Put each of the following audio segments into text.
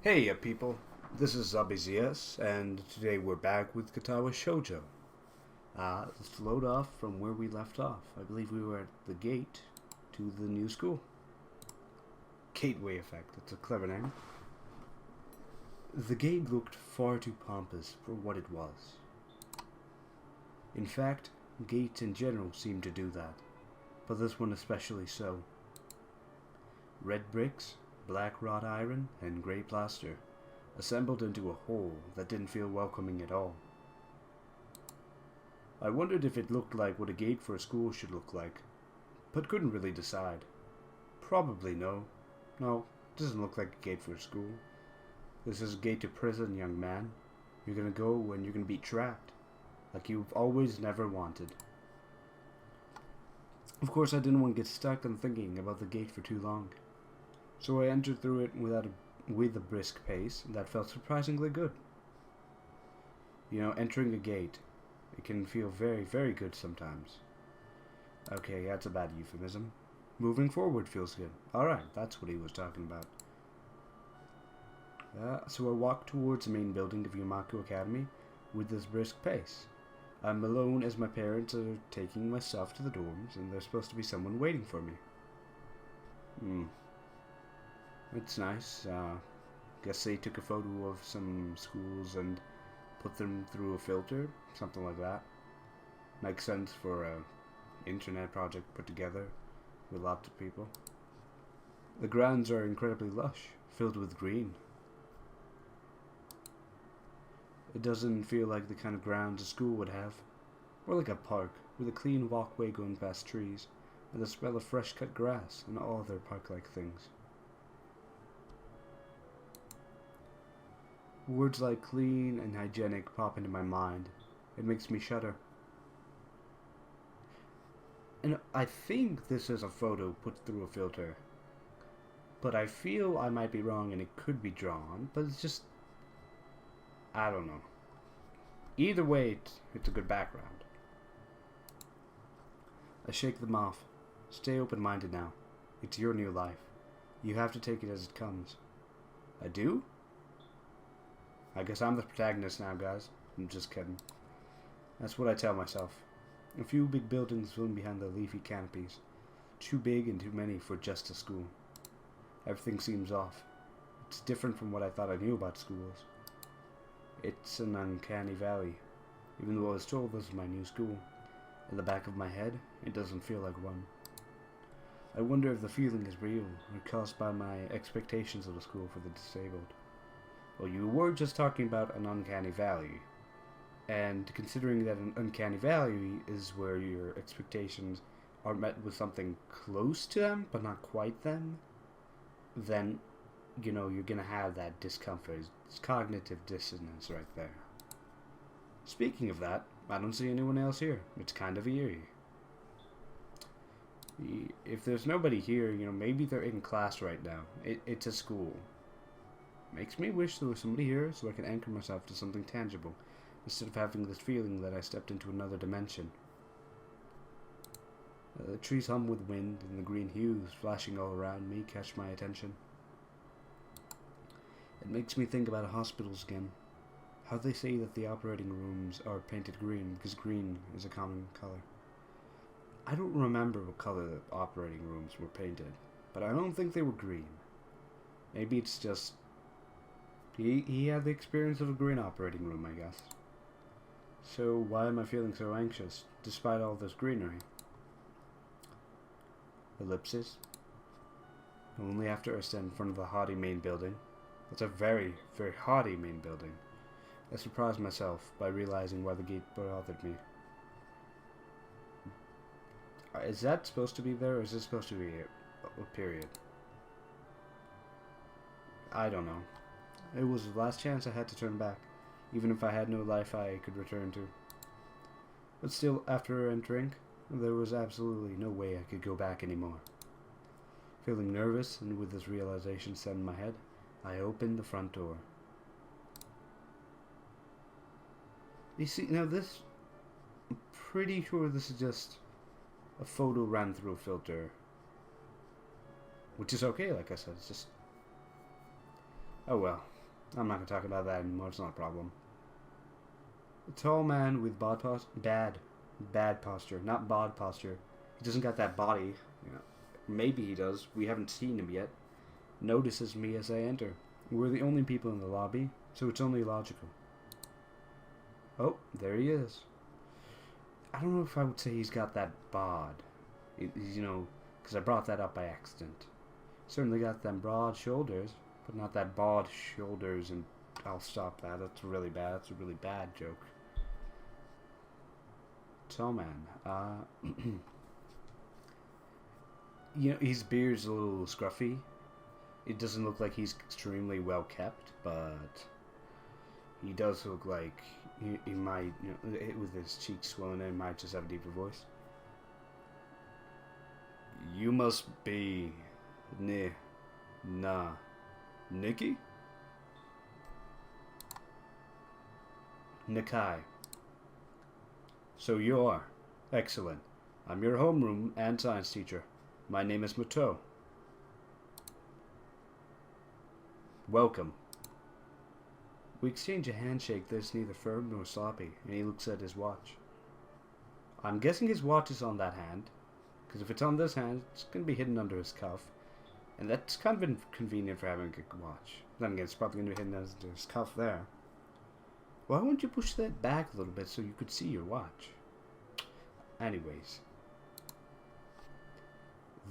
Heya people, this is zaabizs, and today we're back with Katawa Shoujo. Let's load off from where we left off. I believe we were at the gate to the new school. Gateway effect, that's a clever name. The gate looked far too pompous for what it was. In fact, gates in general seem to do that, but this one especially so. Red bricks, black wrought iron, and grey plaster, assembled into a whole that didn't feel welcoming at all. I wondered if it looked like what a gate for a school should look like, but couldn't really decide. Probably no. No, it doesn't look like a gate for a school. This is a gate to prison, young man. You're gonna go and you're gonna be trapped, like you've always never wanted. Of course, I didn't want to get stuck on thinking about the gate for too long. So I entered through it with a brisk pace that felt surprisingly good. You know, entering a gate, it can feel very, very good sometimes. Okay, that's a bad euphemism. Moving forward feels good. Alright, that's what he was talking about. So I walked towards the main building of Yamaku Academy with this brisk pace. I'm alone as my parents are taking my stuff to the dorms, and there's supposed to be someone waiting for me. It's nice. Guess they took a photo of some schools and put them through a filter, something like that. Makes sense for a internet project put together with lots of people. The grounds are incredibly lush, filled with green. It doesn't feel like the kind of grounds a school would have. More like a park, with a clean walkway going past trees, and the smell of fresh cut grass and all other park-like things. Words like clean and hygienic pop into my mind. It makes me shudder. And I think this is a photo put through a filter. But I feel I might be wrong and it could be drawn, but it's just... I don't know. Either way, it's a good background. I shake them off. Stay open-minded now. It's your new life. You have to take it as it comes. I do? I guess I'm the protagonist now, guys. I'm just kidding. That's what I tell myself. A few big buildings filling behind the leafy canopies. Too big and too many for just a school. Everything seems off. It's different from what I thought I knew about schools. It's an uncanny valley. Even though I was told this is my new school, in the back of my head, it doesn't feel like one. I wonder if the feeling is real, or caused by my expectations of the school for the disabled. Well, you were just talking about an uncanny valley, and considering that an uncanny valley is where your expectations are met with something close to them, but not quite them, then, you know, you're gonna have that discomfort. It's cognitive dissonance right there. Speaking of that, I don't see anyone else here. It's kind of eerie. If there's nobody here, you know, maybe they're in class right now. It's a school. Makes me wish there was somebody here so I can anchor myself to something tangible, instead of having this feeling that I stepped into another dimension. The trees hum with wind, and the green hues flashing all around me catch my attention. It makes me think about hospitals again. How they say that the operating rooms are painted green because green is a common color. I don't remember what color the operating rooms were painted, but I don't think they were green. Maybe it's just... He had the experience of a green operating room, I guess. So why am I feeling so anxious, despite all this greenery? Ellipses. Only after I stand in front of the haughty main building. It's a very, very haughty main building. I surprised myself by realizing why the gate bothered me. Is that supposed to be there, or is this supposed to be a period? I don't know. It was the last chance I had to turn back, even if I had no life I could return to. But still, after entering, there was absolutely no way I could go back anymore. Feeling nervous, and with this realization set in my head, I opened the front door. You see, now this... I'm pretty sure this is just a photo ran through a filter. Which is okay, like I said, it's just... Oh well. I'm not gonna talk about that anymore. It's not a problem. A tall man with bad posture, not bod posture. He doesn't got that body. You know, maybe he does. We haven't seen him yet. Notices me as I enter. We're the only people in the lobby, so it's only logical. Oh, there he is. I don't know if I would say he's got that bod. You know, because I brought that up by accident. Certainly got them broad shoulders, but not that broad shoulders, and I'll stop that. That's really bad. That's a really bad joke. Tall man. You know, his beard's a little scruffy. It doesn't look like he's extremely well kept, but he does look like he might, you know, with his cheeks swollen, he might just have a deeper voice. You must be Nikki? Nakai. So you are. Excellent. I'm your homeroom and science teacher. My name is Mato. Welcome. We exchange a handshake that's neither firm nor sloppy, and he looks at his watch. I'm guessing his watch is on that hand, because if it's on this hand, it's going to be hidden under his cuff, and that's kind of inconvenient for having a watch. Then again, it's probably going to be hidden under his cuff there. Why won't you push that back a little bit so you could see your watch? Anyways.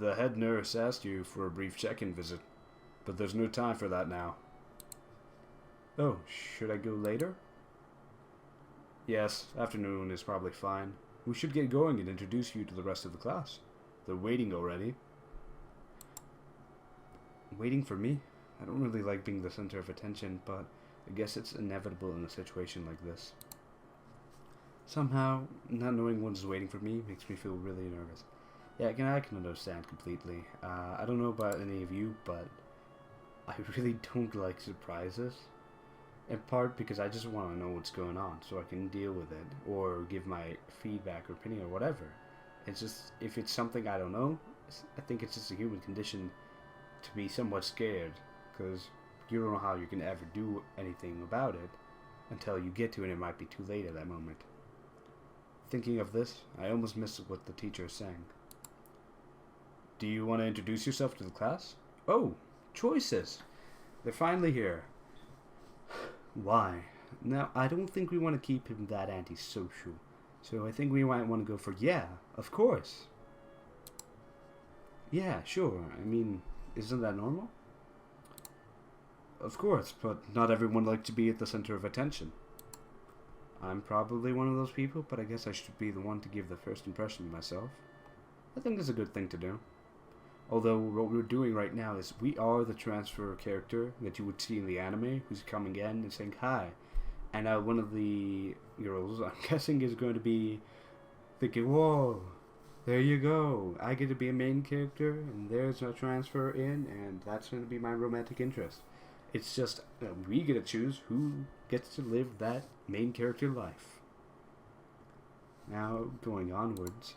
The head nurse asked you for a brief check-in visit, but there's no time for that now. Oh, should I go later? Yes, afternoon is probably fine. We should get going and introduce you to the rest of the class. They're waiting already. Waiting for me? I don't really like being the center of attention, but I guess it's inevitable in a situation like this. Somehow, not knowing one's waiting for me makes me feel really nervous. Yeah, I can understand completely. I don't know about any of you, but I really don't like surprises. In part because I just want to know what's going on so I can deal with it or give my feedback or opinion or whatever. It's just, if it's something I don't know, I think it's just a human condition to be somewhat scared, because you don't know how you can ever do anything about it until you get to it and it might be too late at that moment. Thinking of this, I almost missed what the teacher is saying. Do you want to introduce yourself to the class? Oh, choices! They're finally here. Why? Now, I don't think we want to keep him that antisocial. So I think we might want to go for, yeah, of course. Yeah, sure. I mean, isn't that normal? Of course, but not everyone likes to be at the center of attention. I'm probably one of those people, but I guess I should be the one to give the first impression of myself. I think it's a good thing to do. Although what we're doing right now is we are the transfer character that you would see in the anime who's coming in and saying hi. And one of the girls, I'm guessing, is going to be thinking, whoa, there you go. I get to be a main character and there's a transfer in and that's going to be my romantic interest. It's just we get to choose who gets to live that main character life. Now, going onwards.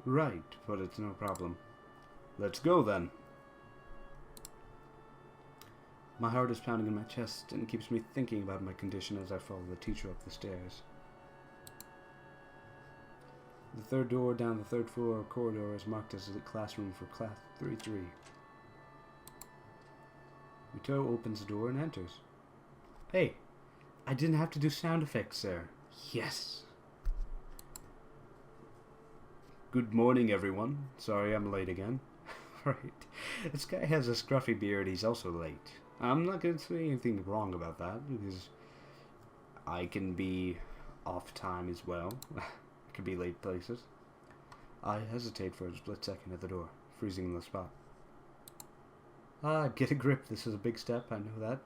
Right, but it's no problem. Let's go then. My heart is pounding in my chest and keeps me thinking about my condition as I follow the teacher up the stairs. The third door down the third floor corridor is marked as the classroom for class 33. Mito opens the door and enters. Hey, I didn't have to do sound effects there. Yes! Good morning, everyone. Sorry I'm late again. Right. This guy has a scruffy beard, he's also late. I'm not going to say anything wrong about that, because I can be off time as well. I can be late places. I hesitate for a split second at the door, freezing in the spot. Get a grip, this is a big step, I know that.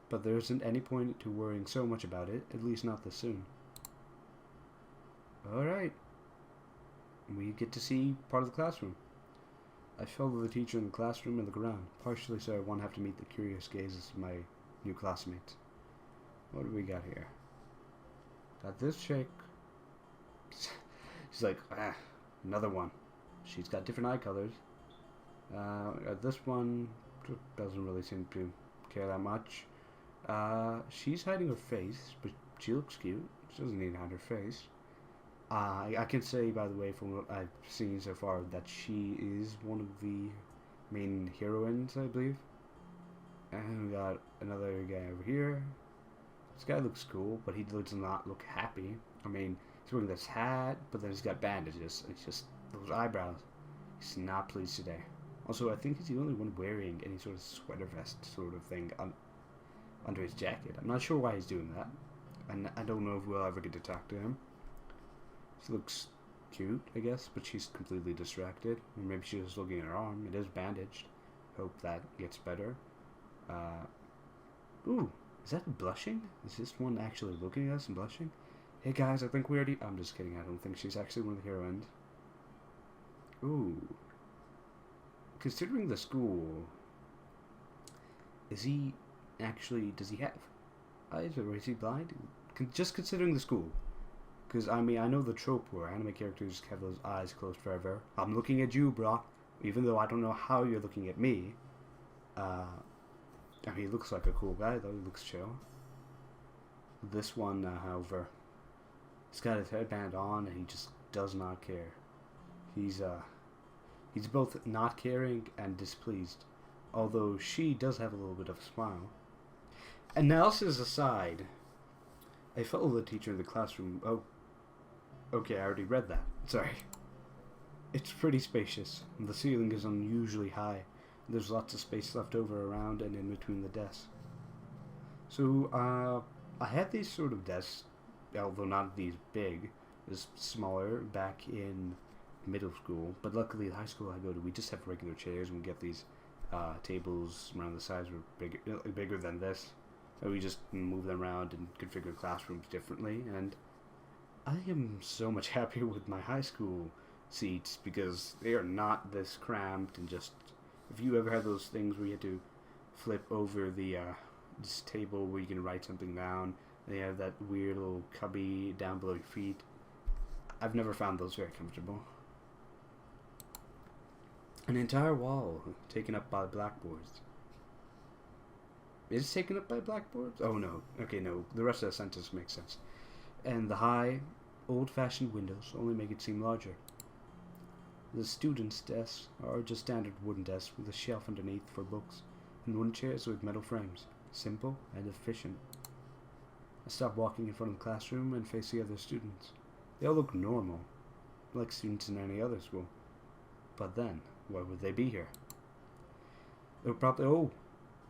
But there isn't any point to worrying so much about it, at least not this soon. Alright. We get to see part of the classroom. I follow the teacher in the classroom and look around, partially so I won't have to meet the curious gazes of my new classmates. What do we got here? Got this chick. She's like, another one. She's got different eye colors. Got this one, doesn't really seem to care that much. She's hiding her face, but she looks cute. She doesn't need to hide her face. I can say, by the way, from what I've seen so far, that she is one of the main heroines, I believe. And we got another guy over here. This guy looks cool, but he does not look happy. I mean, he's wearing this hat, but then he's got bandages. It's just those eyebrows. He's not pleased today. Also, I think he's the only one wearing any sort of sweater vest sort of thing under his jacket. I'm not sure why he's doing that. And I don't know if we'll ever get to talk to him. She looks cute, I guess, but she's completely distracted. Or maybe she's just looking at her arm. It is bandaged. Hope that gets better. Ooh, is that blushing? Is this one actually looking at us and blushing? Hey guys, I think we already... I'm just kidding, I don't think she's actually one of the heroines. Ooh. Considering the school... Is he actually... Does he have eyes, or is he blind? Just considering the school. Because, I mean, I know the trope where anime characters have those eyes closed forever. I'm looking at you, bro. Even though I don't know how you're looking at me. I mean, he looks like a cool guy, though. He looks chill. This one, however, he's got his headband on, and he just does not care. He's both not caring and displeased. Although she does have a little bit of a smile. Analysis aside, I follow the teacher in the classroom. Oh, okay, I already read that. Sorry. It's pretty spacious. The ceiling is unusually high. There's lots of space left over around and in between the desks. So, I had these sort of desks, although not these big, just smaller, back in middle school. But luckily, the high school I go to, we just have regular chairs, and we get these tables around the size were bigger than this. So we just move them around and configure classrooms differently. And I am so much happier with my high school seats because they are not this cramped and just... If you ever had those things where you had to flip over the this table where you can write something down, they have that weird little cubby down below your feet. I've never found those very comfortable. An entire wall taken up by blackboards. Is it taken up by blackboards? Oh no. Okay, no. The rest of the sentence makes sense. And the high, old-fashioned windows only make it seem larger. The students' desks are just standard wooden desks with a shelf underneath for books, and wooden chairs with metal frames. Simple and efficient. I stop walking in front of the classroom and face the other students. They all look normal, like students in any other school. But then, why would they be here? They're probably... Oh!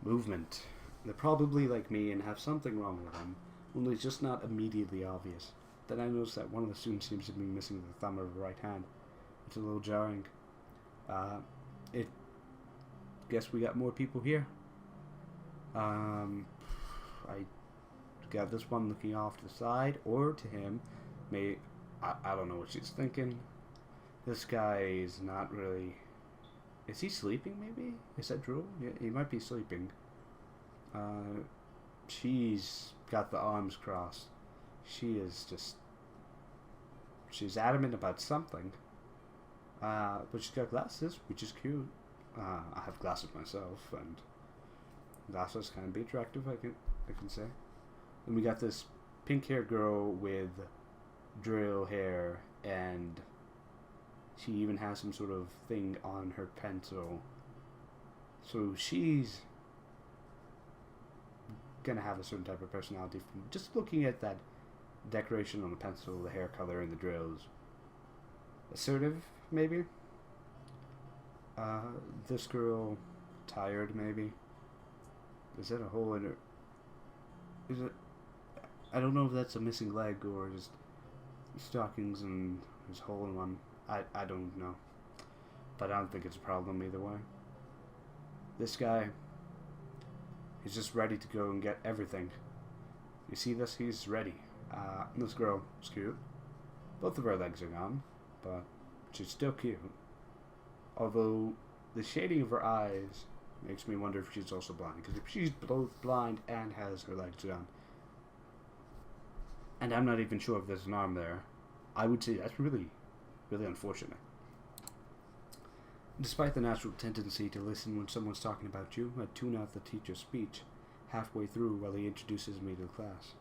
Movement. They're probably like me and have something wrong with them, only it's just not immediately obvious. Then I notice that one of the students seems to be missing the thumb of her right hand. It's a little jarring. Guess we got more people here. I got this one looking off to the side, or to him. I don't know what she's thinking. This guy is not really... Is he sleeping, maybe? Is that true? Yeah, he might be sleeping. She's got the arms crossed. She is just... She's adamant about something. But she's got glasses, which is cute. I have glasses myself, and glasses can be attractive, I can say. Then we got this pink-haired girl with drill hair, and she even has some sort of thing on her pencil. So she's gonna have a certain type of personality from just looking at that decoration on the pencil, the hair color, and the drills. Assertive, maybe? This girl, tired, maybe? Is that a hole in her... Is it... I don't know if that's a missing leg or just stockings and there's a hole in one. I don't know. But I don't think it's a problem either way. This guy, he's just ready to go and get everything. You see this? He's ready. This girl is cute. Both of her legs are gone, but she's still cute. Although the shading of her eyes makes me wonder if she's also blind. Because if she's both blind and has her legs gone, and I'm not even sure if there's an arm there, I would say that's really, really unfortunate. Despite the natural tendency to listen when someone's talking about you, I tune out the teacher's speech halfway through while he introduces me to the class.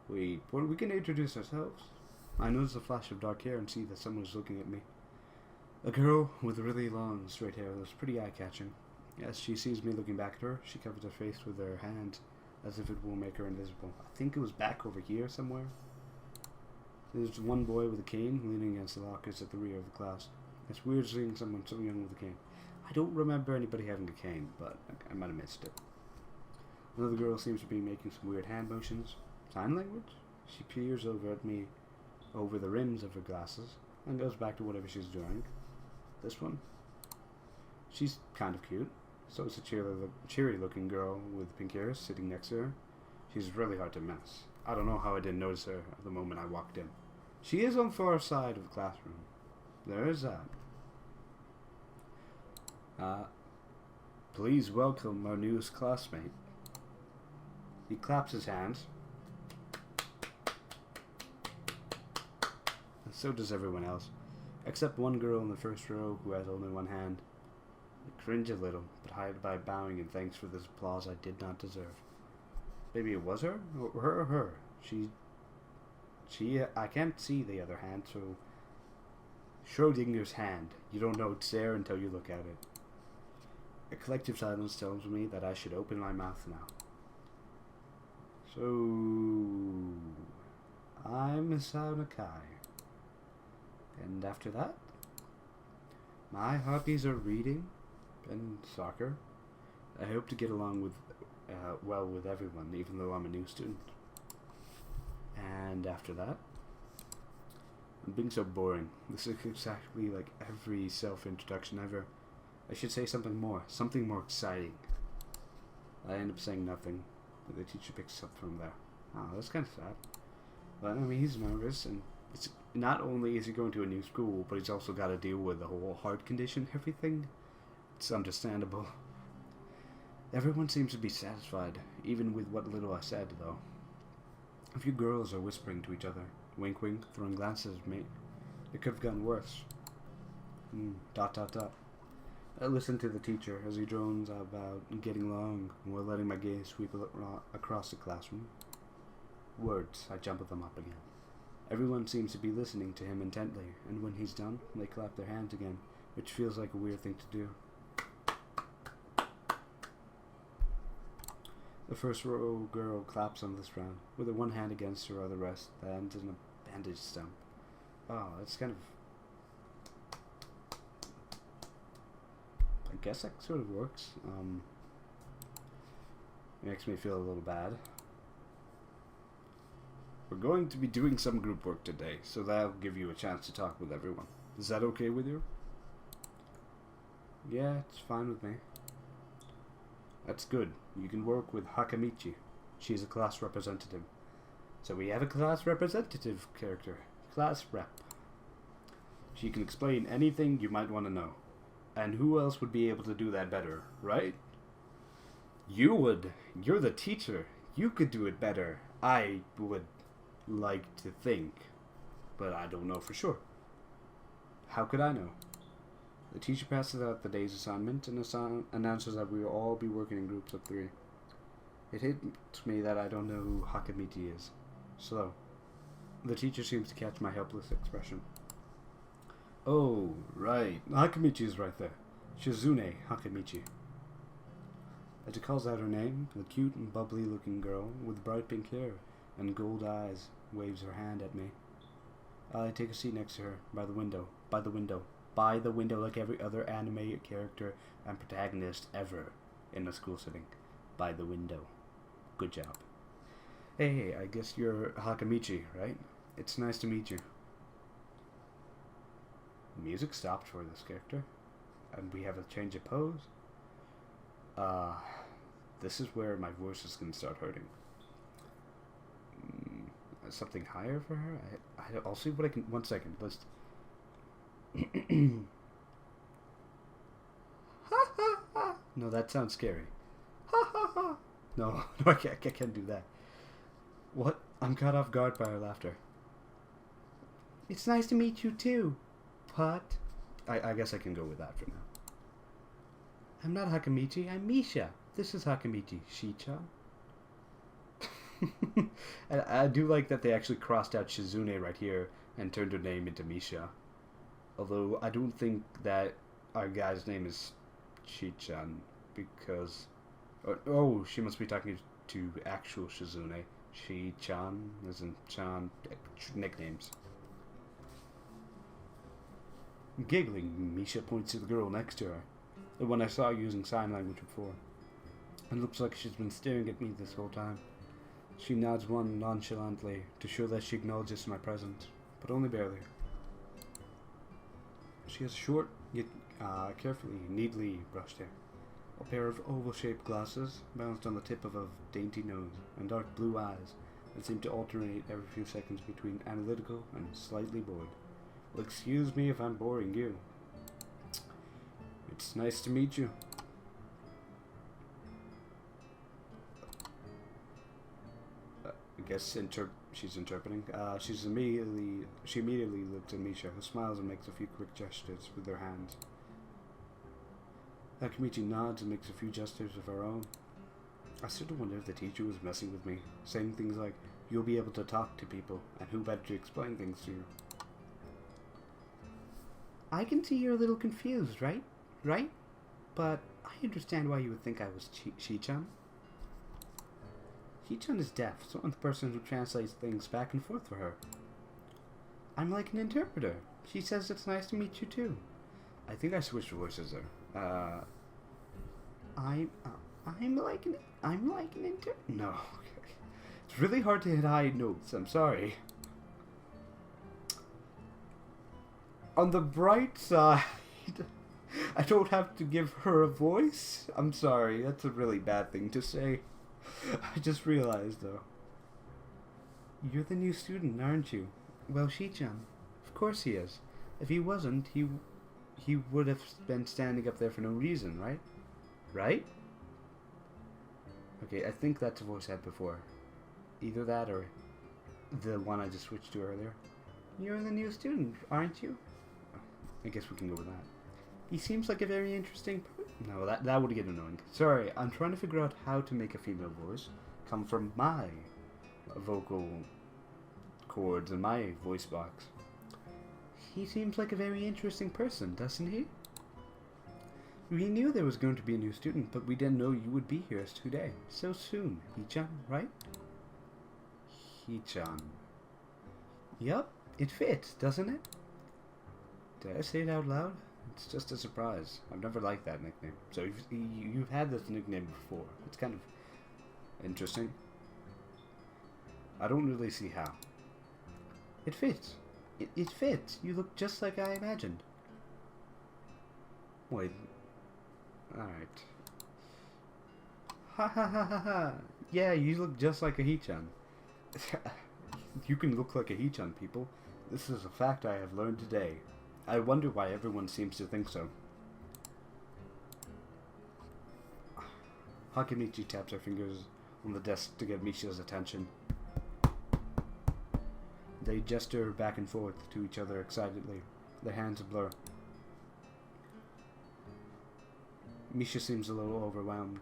Wait, we can introduce ourselves? I notice a flash of dark hair and see that someone is looking at me. A girl with really long, straight hair that was pretty eye-catching. As she sees me looking back at her, she covers her face with her hand as if it will make her invisible. I think it was back over here somewhere. There's one boy with a cane leaning against the lockers at the rear of the class. It's weird seeing someone so young with a cane. I don't remember anybody having a cane, but I might have missed it. Another girl seems to be making some weird hand motions. Sign language? She peers over at me over the rims of her glasses and goes back to whatever she's doing. This one? She's kind of cute. So is a cheery looking girl with pink hair sitting next to her. She's really hard to miss. I don't know how I didn't notice her at the moment I walked in. She is on the far side of the classroom. There is that. Please welcome our newest classmate. He claps his hands. And so does everyone else. Except one girl in the first row who has only one hand. I cringe a little, but hide by bowing in thanks for this applause I did not deserve. Maybe it was her? Or her. I can't see the other hand, so... Schrodinger's hand. You don't know it's there until you look at it. A collective silence tells me that I should open my mouth now. So... I'm Hisao Nakai. And after that? My hobbies are reading and soccer. I hope to get along with well with everyone, even though I'm a new student. And after that, I'm being so boring. This is exactly like every self-introduction ever. I should say something more exciting. I end up saying nothing, but the teacher picks up from there. Oh, that's kind of sad. But I mean, he's nervous, and it's not only is he going to a new school, but he's also got to deal with the whole heart condition, everything. It's understandable. Everyone seems to be satisfied, even with what little I said, though. A few girls are whispering to each other, wink wink, throwing glances at me. It could have gotten worse. ... I listen to the teacher as he drones about getting along while letting my gaze sweep across the classroom. Words, I jumble them up again. Everyone seems to be listening to him intently, and when he's done, they clap their hands again, which feels like a weird thing to do. The first row girl claps on this round, with her one hand against her other wrist that ends in a bandage stump. Oh, that's kind of... I guess that sort of works. It makes me feel a little bad. We're going to be doing some group work today, so that'll give you a chance to talk with everyone. Is that okay with you? Yeah, it's fine with me. That's good. You can work with Hakamichi. She's a class representative. So we have a class representative character. Class rep. She can explain anything you might want to know. And who else would be able to do that better, right? You would. You're the teacher. You could do it better. I would like to think. But I don't know for sure. How could I know? The teacher passes out the day's assignment and announces that we will all be working in groups of 3. It hits me that I don't know who Hakamichi is. Slow. The teacher seems to catch my helpless expression. Oh, right. Hakamichi is right there. Shizune Hakamichi. As he calls out her name, the cute and bubbly looking girl with bright pink hair and gold eyes waves her hand at me. I take a seat next to her, by the window, like every other anime character and protagonist ever in a school setting. By the window. Good job. Hey, I guess you're Hakamichi, right? It's nice to meet you. The music stopped for this character, and we have a change of pose. This is where my voice is going to start hurting. Something higher for her? I'll see what I can... One second, let's... No, that sounds scary. No, I can't do that. What? I'm caught off guard by her laughter. It's nice to meet you too. What? I guess I can go with that for now. I'm not Hakamichi, I'm Misha. This is Hakamichi, Shi-chan. And I do like that they actually crossed out Shizune right here and turned her name into Misha. Although I don't think that our guy's name is Shi-chan because... Oh, she must be talking to actual Shizune. Shi-chan, as in Chan, nicknames. Giggling, Misha points to the girl next to her, the one I saw using sign language before. It looks like she's been staring at me this whole time. She nods one nonchalantly to show that she acknowledges my presence, but only barely. She has short, yet carefully, neatly brushed hair, a pair of oval-shaped glasses balanced on the tip of a dainty nose, and dark blue eyes that seem to alternate every few seconds between analytical and slightly bored. Well, excuse me if I'm boring you. It's nice to meet you. I guess she's interpreting. She immediately looks at Misha, who smiles and makes a few quick gestures with her hands. Akamichi nods and makes a few gestures of her own. I sort of wonder if the teacher was messing with me, saying things like, "You'll be able to talk to people, and who better to explain things to you?" I can see you're a little confused, right? Right? But I understand why you would think I was Shi-chan. Shi-chan is deaf, so I'm the person who translates things back and forth for her. I'm like an interpreter. She says it's nice to meet you too. I think I switched voices there. I'm like an interpreter. No, okay. It's really hard to hit high notes. I'm sorry. On the bright side, I don't have to give her a voice. I'm sorry, that's a really bad thing to say. I just realized, though. You're the new student, aren't you? Well, Shi-chan. Of course he is. If he wasn't, he would have been standing up there for no reason, right? Right? Okay, I think that's a voice I had before. Either that or the one I just switched to earlier. You're the new student, aren't you? I guess we can go with that. He seems like a very interesting No, that would get annoying. Sorry, I'm trying to figure out how to make a female voice come from my vocal cords and my voice box. He seems like a very interesting person, doesn't he? We knew there was going to be a new student, but we didn't know you would be here today. So soon, He-chan, right? He-chan. Yup, it fits, doesn't it? Did I say it out loud? It's just a surprise. I've never liked that nickname. So you've had this nickname before. It's kind of interesting. I don't really see how. It fits. It fits. You look just like I imagined. Wait. Alright. Ha ha ha ha ha. Yeah, you look just like a He-chan. You can look like a He-chan, people. This is a fact I have learned today. I wonder why everyone seems to think so. Hakamichi taps her fingers on the desk to get Misha's attention. They gesture back and forth to each other excitedly, their hands a blur. Misha seems a little overwhelmed.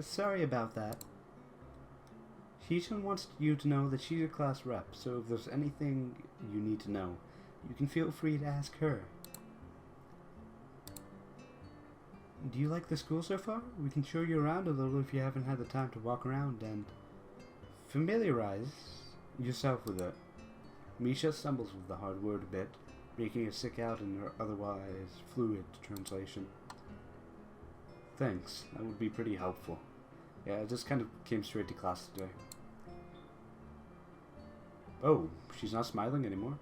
Sorry about that. Shi-chan wants you to know that she's your class rep, so if there's anything you need to know, you can feel free to ask her. Do you like the school so far? We can show you around a little if you haven't had the time to walk around and familiarize yourself with it. Misha stumbles with the hard word a bit, making it stick out in her otherwise fluid translation. Thanks, that would be pretty helpful. Yeah, I just kind of came straight to class today. Oh, she's not smiling anymore.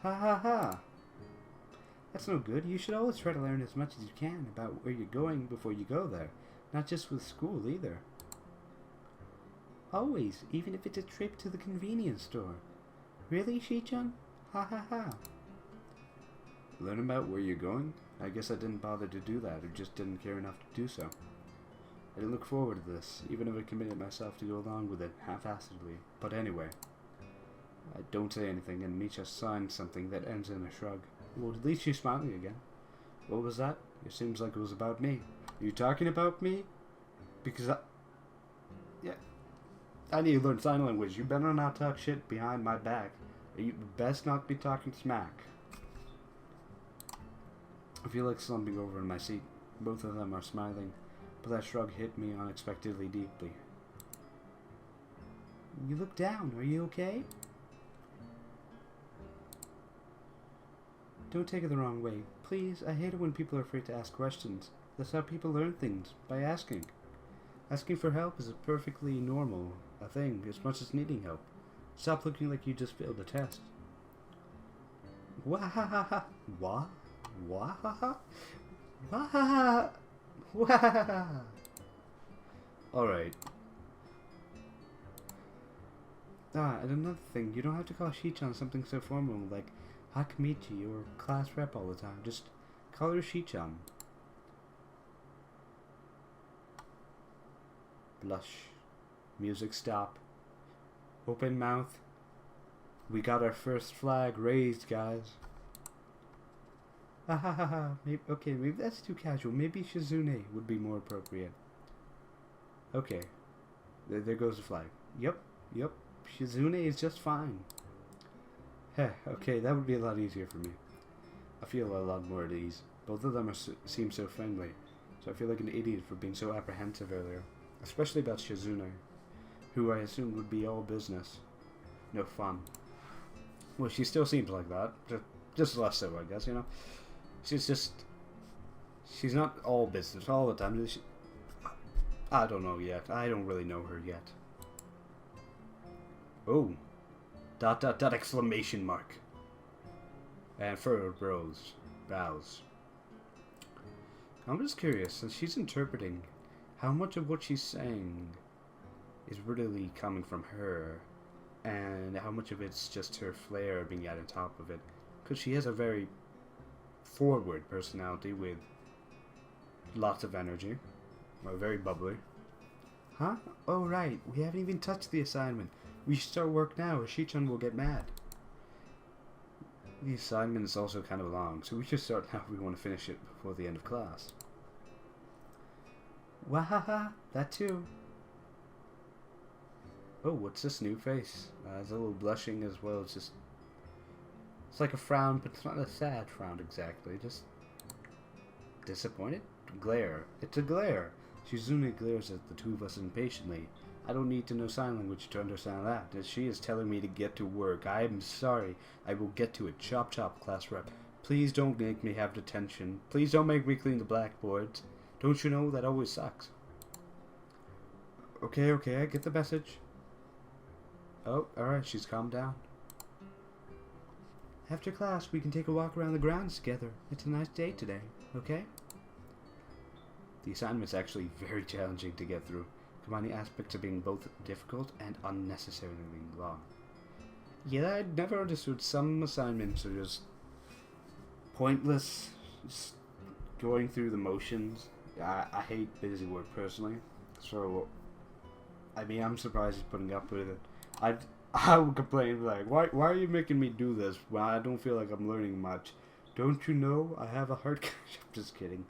Ha ha ha! That's no good. You should always try to learn as much as you can about where you're going before you go there. Not just with school, either. Always, even if it's a trip to the convenience store. Really, Shi-chan? Ha ha ha. Learn about where you're going? I guess I didn't bother to do that, or just didn't care enough to do so. I didn't look forward to this, even if I committed myself to go along with it half-assedly. But anyway, I don't say anything, and Misha signs something that ends in a shrug. Well, at least she's smiling again. What was that? It seems like it was about me. Are you talking about me? Because yeah, I need to learn sign language. You better not talk shit behind my back. You best not be talking smack. I feel like slumping over in my seat. Both of them are smiling, but that shrug hit me unexpectedly deeply. You look down. Are you okay? Don't take it the wrong way. Please, I hate it when people are afraid to ask questions. That's how people learn things, by asking. Asking for help is a perfectly normal thing, as much as needing help. Stop looking like you just failed a test. Wahahaha. Wah? Wahaha? Wahaha. Wahaha. Alright. And another thing, you don't have to call Shichan something so formal like Hakamichi or class rep all the time. Just call her Shichan. Blush. Music stop. Open mouth. We got our first flag raised, guys. Okay, maybe that's too casual. Maybe Shizune would be more appropriate. Okay. There goes the flag. Yep. Shizune is just fine. Heh, okay, that would be a lot easier for me. I feel a lot more at ease. Both of them seem so friendly, so I feel like an idiot for being so apprehensive earlier. Especially about Shizune, who I assumed would be all business. No fun. Well, she still seems like that. Just less so, I guess, you know? She's not all business all the time. I don't know yet. I don't really know her yet. Oh. ... exclamation mark. And furrowed brows. I'm just curious, since she's interpreting, how much of what she's saying is really coming from her, and how much of it's just her flair being added on top of it. Because she has a very forward personality with lots of energy. Very bubbly. Huh? Oh right, we haven't even touched the assignment. We should start work now or Shichan will get mad. The assignment is also kind of long, so we should start now if we want to finish it before the end of class. Wahaha, that too. Oh, what's this new face? It's a little blushing as well. It's like a frown, but it's not a sad frown exactly. Just disappointed? Glare. It's a glare. Shizune glares at the two of us impatiently. I don't need to know sign language to understand that. As she is telling me to get to work. I am sorry. I will get to it. Chop chop, class rep. Please don't make me have detention. Please don't make me clean the blackboards. Don't you know that always sucks? Okay, I get the message. Oh, alright, she's calmed down. After class, we can take a walk around the grounds together. It's a nice day today, okay? The assignment's actually very challenging to get through, combining aspects of being both difficult and unnecessarily long. Yeah, I'd never understood some assignments are just pointless, just going through the motions. I hate busy work personally, so I mean I'm surprised he's putting up with it. I would complain like, why are you making me do this when I don't feel like I'm learning much? Don't you know I have a hard I'm just kidding.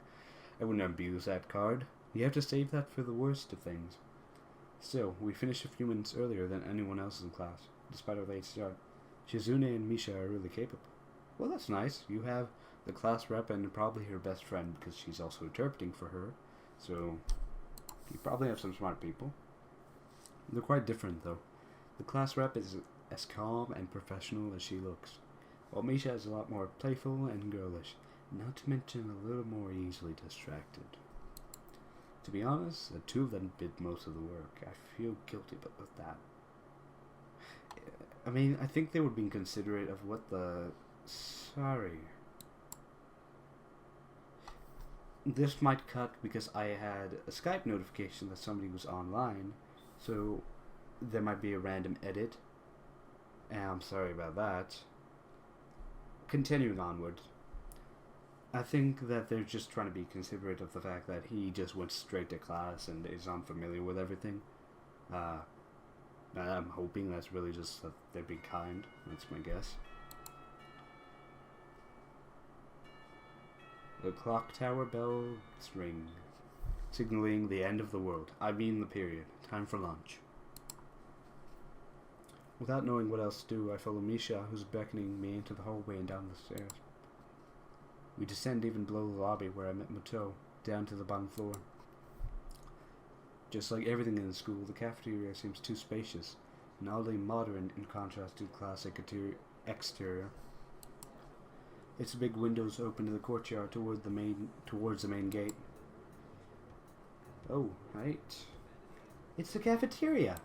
I wouldn't abuse that card. You have to save that for the worst of things. Still, we finished a few minutes earlier than anyone else in class, despite our late start. Shizune and Misha are really capable. Well, that's nice. You have the class rep and probably her best friend because she's also interpreting for her. So, you probably have some smart people. They're quite different, though. The class rep is as calm and professional as she looks, while Misha is a lot more playful and girlish, not to mention a little more easily distracted. To be honest, the two of them did most of the work. I feel guilty about that. I mean, I think they were being considerate of what the... Sorry. This might cut because I had a Skype notification that somebody was online, so there might be a random edit, and I'm sorry about that. Continuing onwards. I think that they're just trying to be considerate of the fact that he just went straight to class and is unfamiliar with everything. I'm hoping that's really just that they're being kind. That's my guess. The clock tower bells ring, signaling the end of the world. I mean the period. Time for lunch. Without knowing what else to do, I follow Misha, who's beckoning me into the hallway and down the stairs. We descend even below the lobby where I met Muto, down to the bottom floor. Just like everything in the school, the cafeteria seems too spacious, and oddly modern in contrast to the classic exterior. Its big windows open to the courtyard towards the main gate. Oh, right. It's the cafeteria!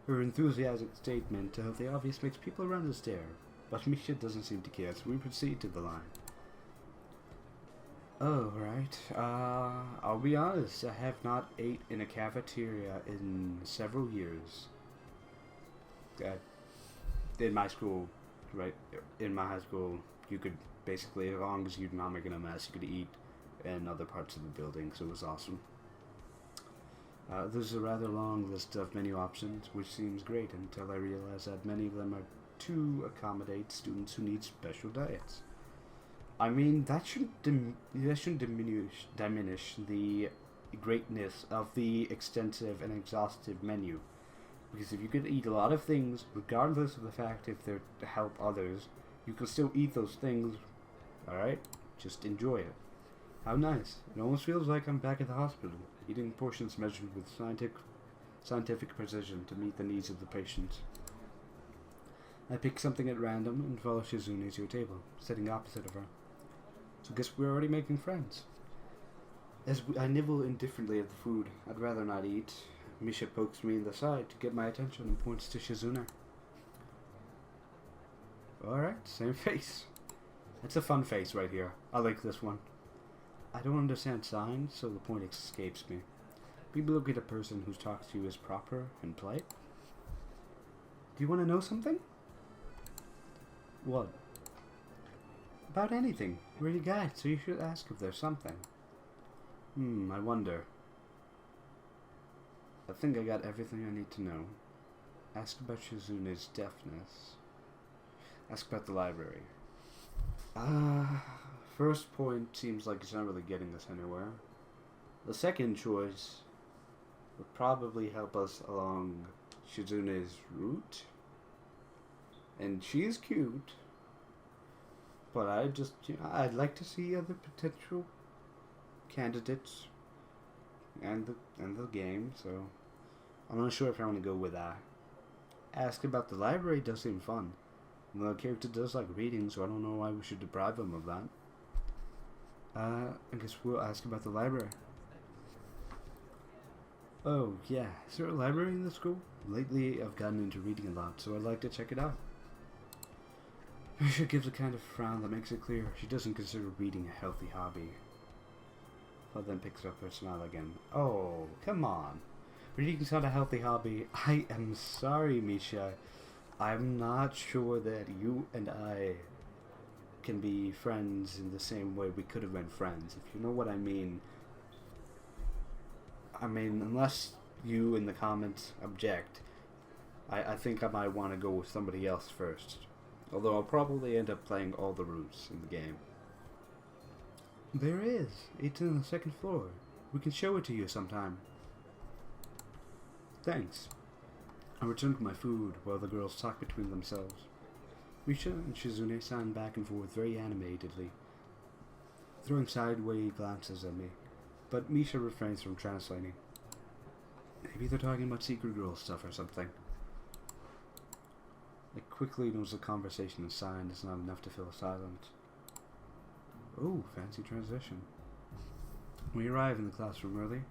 Her enthusiastic statement of the obvious makes people around us stare, but Misha doesn't seem to care, so we proceed to the line. Oh, right. I'll be honest, I have not ate in a cafeteria in several years. In my school, right, in my high school, you could basically, as long as you're not making a mess, you could eat in other parts of the building, so it was awesome. There's a rather long list of menu options, which seems great until I realize that many of them are to accommodate students who need special diets. I mean, that shouldn't diminish the greatness of the extensive and exhaustive menu. Because if you could eat a lot of things, regardless of the fact if they're to help others, you can still eat those things, alright? Just enjoy it. How nice. It almost feels like I'm back at the hospital, eating portions measured with scientific precision to meet the needs of the patients. I pick something at random and follow Shizune to a table, sitting opposite of her. So guess we're already making friends. As I nibble indifferently at the food I'd rather not eat, Misha pokes me in the side to get my attention and points to Shizune. Alright, same face. That's a fun face right here. I like this one. I don't understand signs, so the point escapes me. People look at a person who talks to you as proper and polite. Do you want to know something? What? About anything. We're your guide, so you should ask if there's something. I wonder. I think I got everything I need to know. Ask about Shizune's deafness. Ask about the library. First point seems like it's not really getting us anywhere. The second choice would probably help us along Shizune's route. And she is cute. But I'd like to see other potential candidates and the game, so I'm not sure if I want to go with that. Ask about the library does seem fun. The character does like reading, so I don't know why we should deprive him of that. I guess we'll ask about the library. Oh, yeah. Is there a library in the school? Lately, I've gotten into reading a lot, so I'd like to check it out. Misha gives a kind of frown that makes it clear she doesn't consider reading a healthy hobby. But then picks up her smile again. Oh, come on. Reading's not a healthy hobby. I am sorry, Misha. I'm not sure that you and I can be friends in the same way we could have been friends, if you know what I mean. I mean, unless you in the comments object, I think I might want to go with somebody else first. Although I'll probably end up playing all the routes in the game. There is. It's on the second floor. We can show it to you sometime. Thanks. I return to my food while the girls talk between themselves. Misha and Shizune stand back and forth very animatedly, throwing sideways glances at me, but Misha refrains from translating. Maybe they're talking about secret girl stuff or something. I quickly knows the conversation and sign is not enough to fill silence. Oh, fancy transition. We arrive in the classroom early,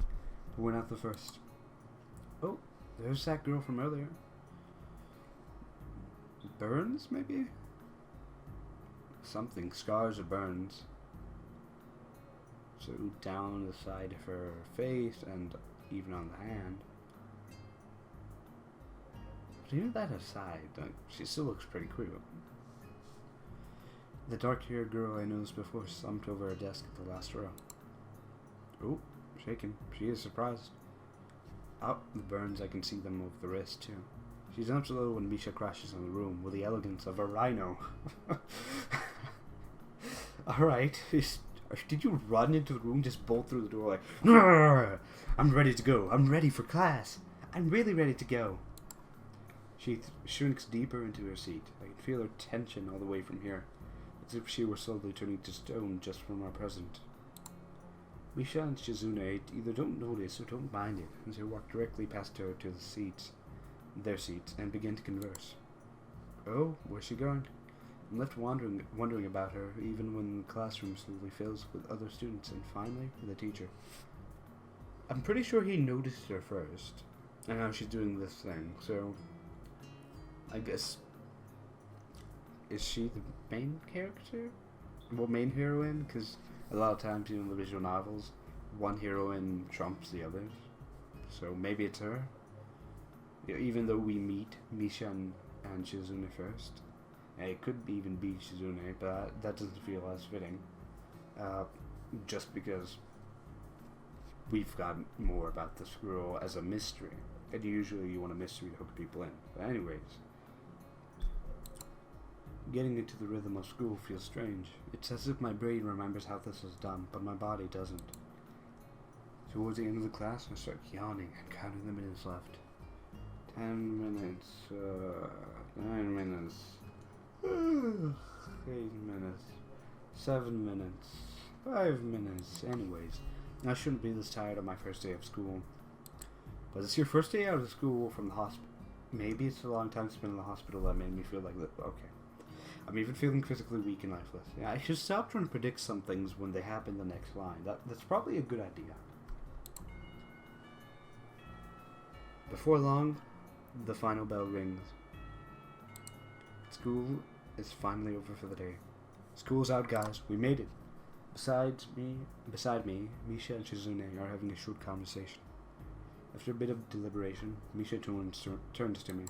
but we're not the first. Oh, there's that girl from earlier. Burns, maybe? Something. Scars or burns. So down the side of her face and even on the hand. But even that aside, she still looks pretty cool. The dark-haired girl I noticed before slumped over her desk at the last row. Oh, shaking. She is surprised. Oh, the burns, I can see them over the wrist, too. She jumps a little when Misha crashes in the room with the elegance of a rhino. Alright, did you run into the room, just bolt through the door like, "Rrr! I'm ready to go. I'm ready for class. I'm really ready to go." She shrinks deeper into her seat. I can feel her tension all the way from here, as if she were slowly turning to stone just from our present. Misha and Shizune either don't notice or don't mind it, as they walk directly past her to their seats, and begin to converse. Oh, where's she going? I'm left wondering about her, even when the classroom slowly fills with other students, and finally, the teacher. I'm pretty sure he noticed her first, and now she's doing this thing, so I guess, is she the main character? Well, main heroine? Because a lot of times, in the visual novels, one heroine trumps the others. So maybe it's her. Even though we meet Misha and Shizune first. It could even be Shizune, but that doesn't feel as fitting. Just because we've got more about this girl as a mystery. And usually you want a mystery to hook people in. But anyways, getting into the rhythm of school feels strange. It's as if my brain remembers how this was done, but my body doesn't. Towards the end of the class, I start yawning and counting the minutes left. 10 minutes, 9 minutes, 8 minutes, 7 minutes, 5 minutes. Anyways, I shouldn't be this tired on my first day of school. But it's your first day out of school from the hospital. Maybe it's a long time spent in the hospital that made me feel like that. Okay. I'm even feeling physically weak and lifeless. Yeah, I should stop trying to predict some things when they happen the next line. That's probably a good idea. Before long, the final bell rings. School is finally over for the day. School's out, guys. We made it. Beside me, Misha and Shizune are having a short conversation. After a bit of deliberation, Misha turns to me. ...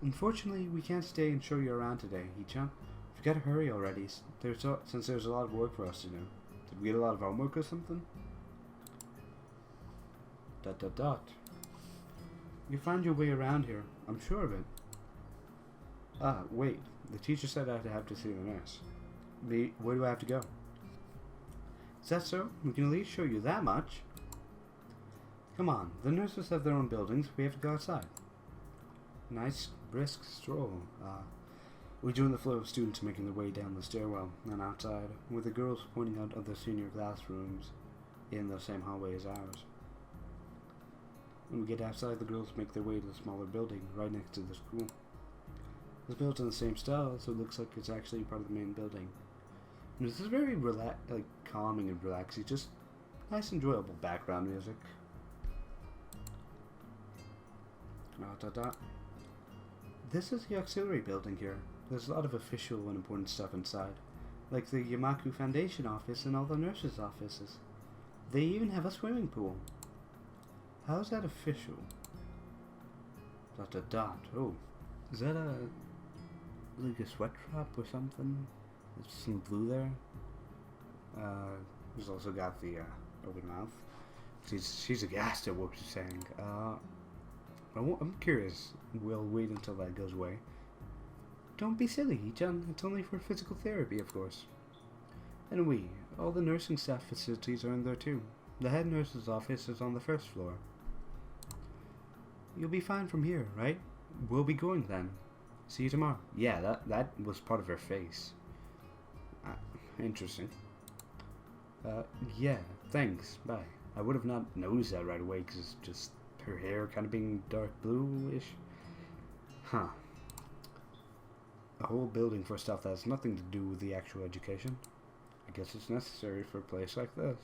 Unfortunately, we can't stay and show you around today, Hee-chan. We've got to hurry already, since there's a lot of work for us to do. Did we get a lot of homework or something? ... You find your way around here. I'm sure of it. Ah, wait. The teacher said I'd have to see the nurse. Where do I have to go? Is that so? We can at least show you that much. Come on. The nurses have their own buildings. We have to go outside. Nice, brisk stroll. We join the flow of students making their way down the stairwell and outside, with the girls pointing out other senior classrooms in the same hallway as ours. When we get outside, the girls make their way to the smaller building right next to the school. It's built in the same style, so it looks like it's actually part of the main building. And this is very calming and relaxing, just nice, enjoyable background music. This is the auxiliary building here. There's a lot of official and important stuff inside, like the Yamaku Foundation office and all the nurses' offices. They even have a swimming pool. How's that official? ... Oh, is that like a sweat drop or something? There's some blue there. There's also got the open mouth. She's aghast at what she's saying. I'm curious. We'll wait until that goes away. Don't be silly, Hee-chan. It's only for physical therapy, of course. And all the nursing staff facilities are in there too. The head nurse's office is on the first floor. You'll be fine from here, right? We'll be going then. See you tomorrow. Yeah, that was part of her face. Interesting. Yeah, thanks. Bye. I would have not noticed that right away because it's just her hair kind of being dark blue-ish. Huh. A whole building for stuff that has nothing to do with the actual education. I guess it's necessary for a place like this.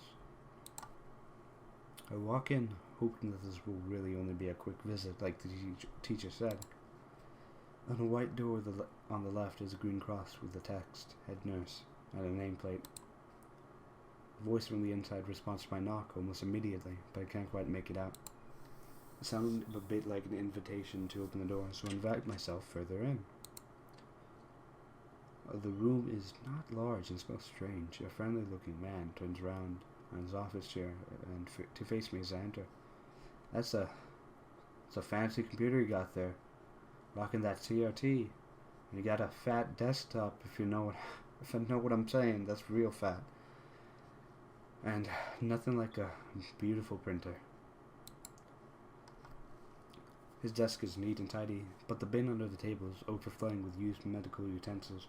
I walk in, hoping that this will really only be a quick visit, like the teacher said. On a white door on the left is a green cross with the text, Head Nurse, and a nameplate. A voice from the inside responds to my knock almost immediately, but I can't quite make it out. It sounded a bit like an invitation to open the door, so I invite myself further in. The room is not large and smells strange. A friendly-looking man turns around on his office chair and to face me as I enter. It's a fancy computer you got there, rocking that CRT. And you got a fat desktop, if I know what I'm saying. That's real fat. And nothing like a beautiful printer. His desk is neat and tidy, but the bin under the table is overflowing with used medical utensils.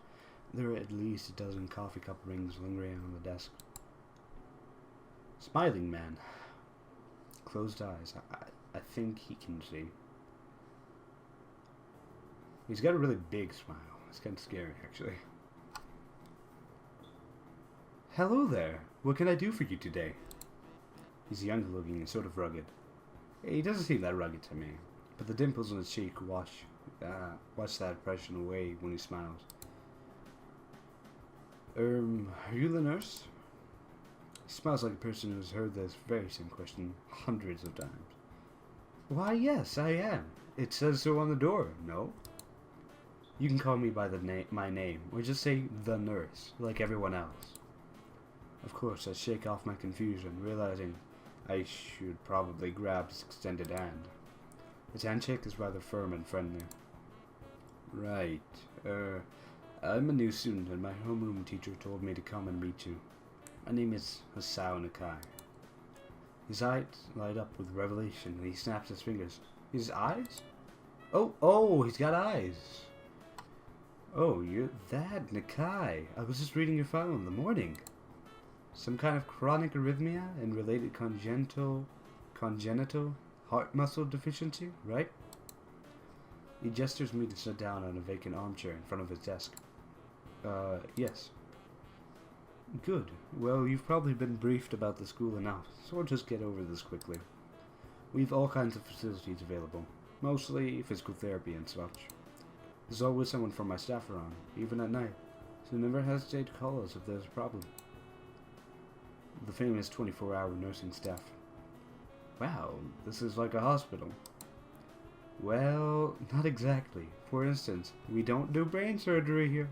There are at least a dozen coffee cup rings lingering on the desk. Smiling man. Closed eyes. I think he can see. He's got a really big smile. It's kind of scary, actually. Hello there. What can I do for you today? He's young looking and sort of rugged. He doesn't seem that rugged to me, but the dimples on his cheek wash that impression away when he smiles. Are you the nurse? He smiles like a person who's heard this very same question hundreds of times. Why, yes, I am. It says so on the door, no? You can call me by my name, or just say the nurse, like everyone else. Of course, I shake off my confusion, realizing I should probably grab his extended hand. His handshake is rather firm and friendly. Right, I'm a new student, and my homeroom teacher told me to come and meet you. My name is Hisao Nakai. His eyes light up with revelation, and he snaps his fingers. His eyes? Oh, he's got eyes. Oh, you're that Nakai. I was just reading your file in the morning. Some kind of chronic arrhythmia and related congenital heart muscle deficiency, right? He gestures me to sit down on a vacant armchair in front of his desk. Yes. Good. Well, you've probably been briefed about the school enough, so I'll just get over this quickly. We've all kinds of facilities available, mostly physical therapy and such. There's always someone from my staff around, even at night, so never hesitate to call us if there's a problem. The famous 24-hour nursing staff. Wow, this is like a hospital. Well, not exactly. For instance, we don't do brain surgery here.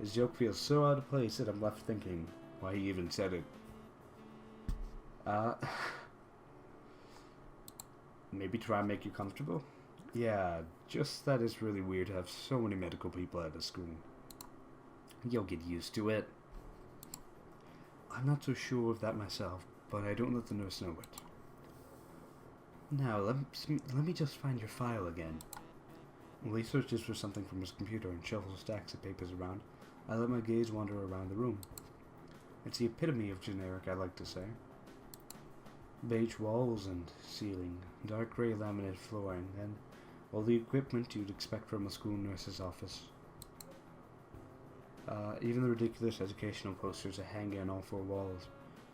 His joke feels so out of place that I'm left thinking why he even said it. Maybe try and make you comfortable? Yeah, just that it's really weird to have so many medical people at a school. You'll get used to it. I'm not so sure of that myself, but I don't let the nurse know it. Now, let me just find your file again. While he searches for something from his computer and shuffles stacks of papers around, I let my gaze wander around the room. It's the epitome of generic, I like to say. Beige walls and ceiling, dark gray laminate flooring, and all the equipment you'd expect from a school nurse's office. Even the ridiculous educational posters that hang on all four walls,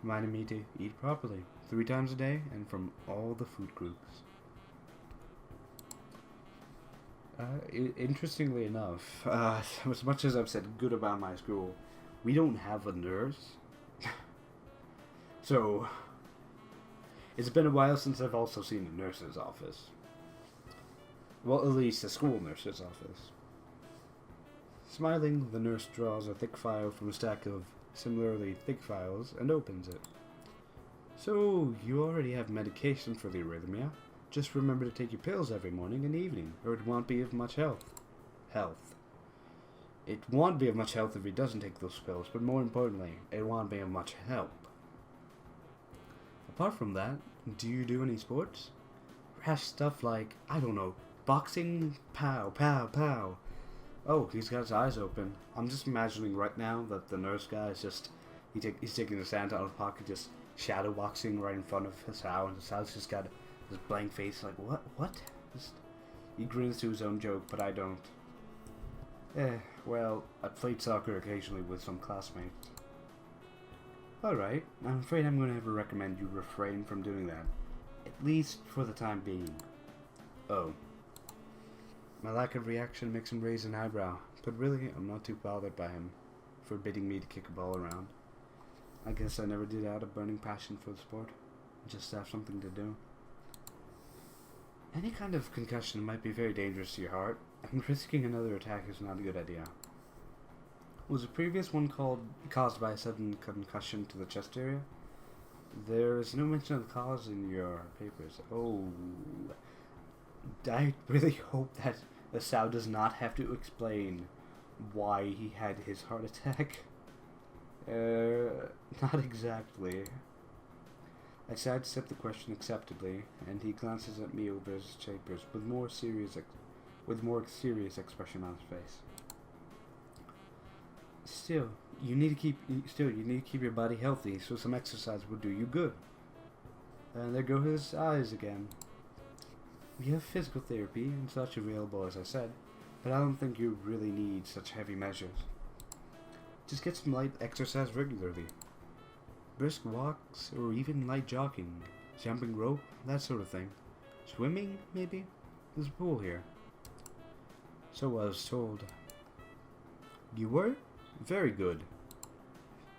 reminding me to eat properly, 3 times a day, and from all the food groups. Interestingly enough, as much as I've said good about my school, we don't have a nurse. So, it's been a while since I've also seen a nurse's office. Well, at least a school nurse's office. Smiling, the nurse draws a thick file from a stack of similarly thick files and opens it. So, you already have medication for the arrhythmia. Just remember to take your pills every morning and evening, or it won't be of much help. It won't be of much help if he doesn't take those pills, but more importantly, it won't be of much help. Apart from that, do you do any sports? Perhaps stuff like, I don't know, boxing? Pow, pow, pow. Oh, he's got his eyes open. I'm just imagining right now that the nurse guy is just, he's taking his hand out of his pocket, just shadow boxing right in front of Hisao, and Hisao's just got this blank face like, what? He grins to his own joke, but I don't. Well, I played soccer occasionally with some classmates. Alright, I'm afraid I'm going to have to recommend you refrain from doing that. At least for the time being. Oh. My lack of reaction makes him raise an eyebrow, but really, I'm not too bothered by him forbidding me to kick a ball around. I guess I never did out a burning passion for the sport. Just have something to do. Any kind of concussion might be very dangerous to your heart, and risking another attack is not a good idea. Was the previous one caused by a sudden concussion to the chest area? There is no mention of the cause in your papers. Oh, I really hope that Hisao does not have to explain why he had his heart attack. Not exactly. I sidestep the question acceptably, and he glances at me over his papers with more serious expression on his face. Still, you need to keep your body healthy, so some exercise will do you good. And there go his eyes again. We have physical therapy and such available, as I said, but I don't think you really need such heavy measures. Just get some light exercise regularly. Brisk walks, or even light jogging, jumping rope, that sort of thing. Swimming, maybe? There's a pool here. So I was told. You were? Very good.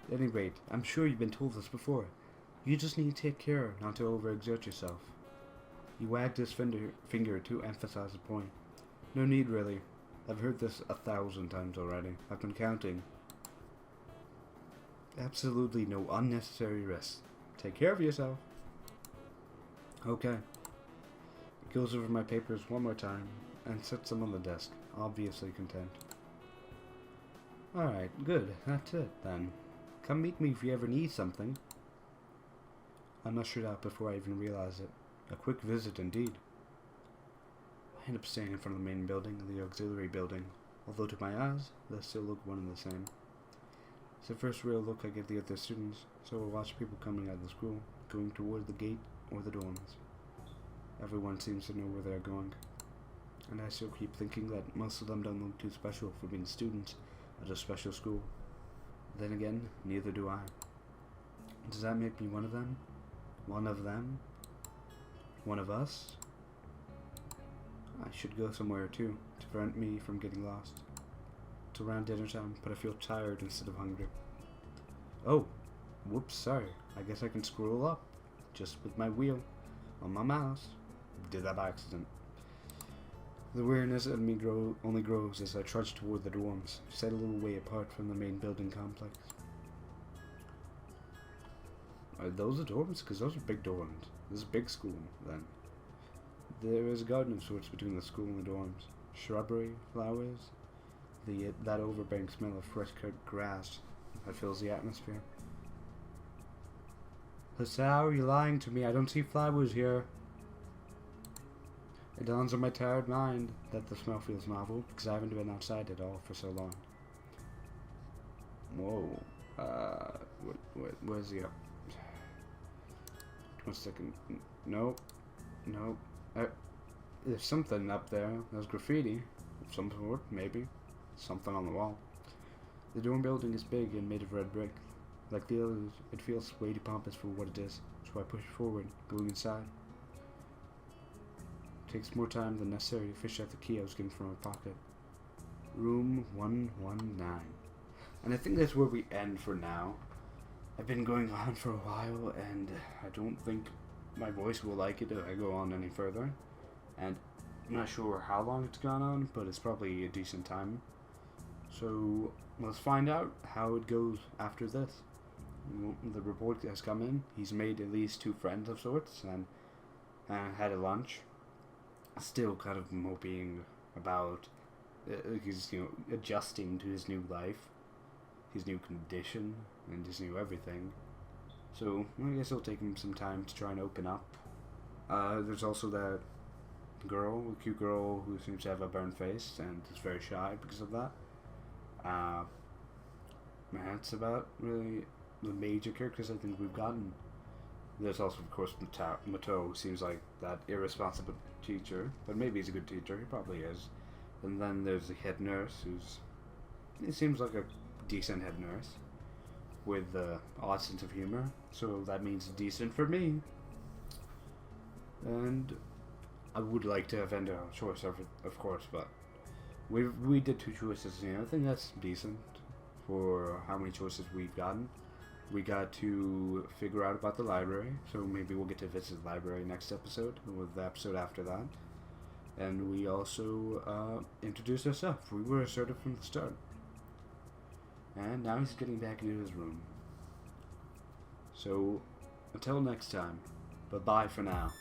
At any rate, I'm sure you've been told this before. You just need to take care not to overexert yourself. He wagged his finger to emphasize the point. No need, really. I've heard this 1,000 times already. I've been counting. Absolutely no unnecessary risks. Take care of yourself. Okay. He goes over my papers one more time and sets them on the desk, obviously content. Alright, good. That's it, then. Come meet me if you ever need something. I ushered out before I even realized it. A quick visit, indeed. I end up staying in front of the main building and the auxiliary building, although to my eyes, they still look one and the same. It's the first real look I give the other students, so I watch people coming out of the school, going toward the gate or the dorms. Everyone seems to know where they're going, and I still keep thinking that most of them don't look too special for being students at a special school. Then again, neither do I. Does that make me one of them? One of them? One of us? I should go somewhere too, to prevent me from getting lost. It's around dinner time, but I feel tired instead of hungry. Oh, whoops, sorry. I guess I can scroll up, just with my wheel, on my mouse. Did that by accident. The weirdness in me only grows as I trudge toward the dorms, set a little way apart from the main building complex. Are those the dorms? Because those are big dorms. This is a big school, then. There is a garden of sorts between the school and the dorms. Shrubbery, flowers, that overbearing smell of fresh-cut grass that fills the atmosphere. Hisao, you're lying to me. I don't see flowers here. It dawns on my tired mind that the smell feels novel, because I haven't been outside at all for so long. Whoa. Where's he up? 1 second. Nope. Nope. There's something up there. There's graffiti of some sort, maybe. Something on the wall. The dorm building is big and made of red brick. Like the others, it feels way too pompous for what it is, so I push forward, going inside. It takes more time than necessary to fish out the key I was given from my pocket. Room 119. And I think that's where we end for now. I've been going on for a while, and I don't think my voice will like it if I go on any further. And I'm not sure how long it's gone on, but it's probably a decent time. So let's find out how it goes after this. The report has come in. He's made at least 2 friends of sorts, and had a lunch. Still kind of moping about he's adjusting to his new life, his new condition, and his new everything. So I guess it'll take him some time to try and open up. There's also that girl, a cute girl who seems to have a burnt face and is very shy because of that. That's about really the major characters I think we've gotten. There's also, of course, Mato, who seems like that irresponsible teacher, but maybe he's a good teacher, he probably is. And then there's the head nurse, he seems like a decent head nurse, with an odd sense of humor, so that means decent for me. And I would like to have ended our choice, of course, but we did 2 choices, I think that's decent for how many choices we've gotten. We got to figure out about the library, so maybe we'll get to visit the library next episode, or the episode after that. And we also introduced ourselves. We were assertive from the start. And now he's getting back into his room. So, until next time, bye-bye for now.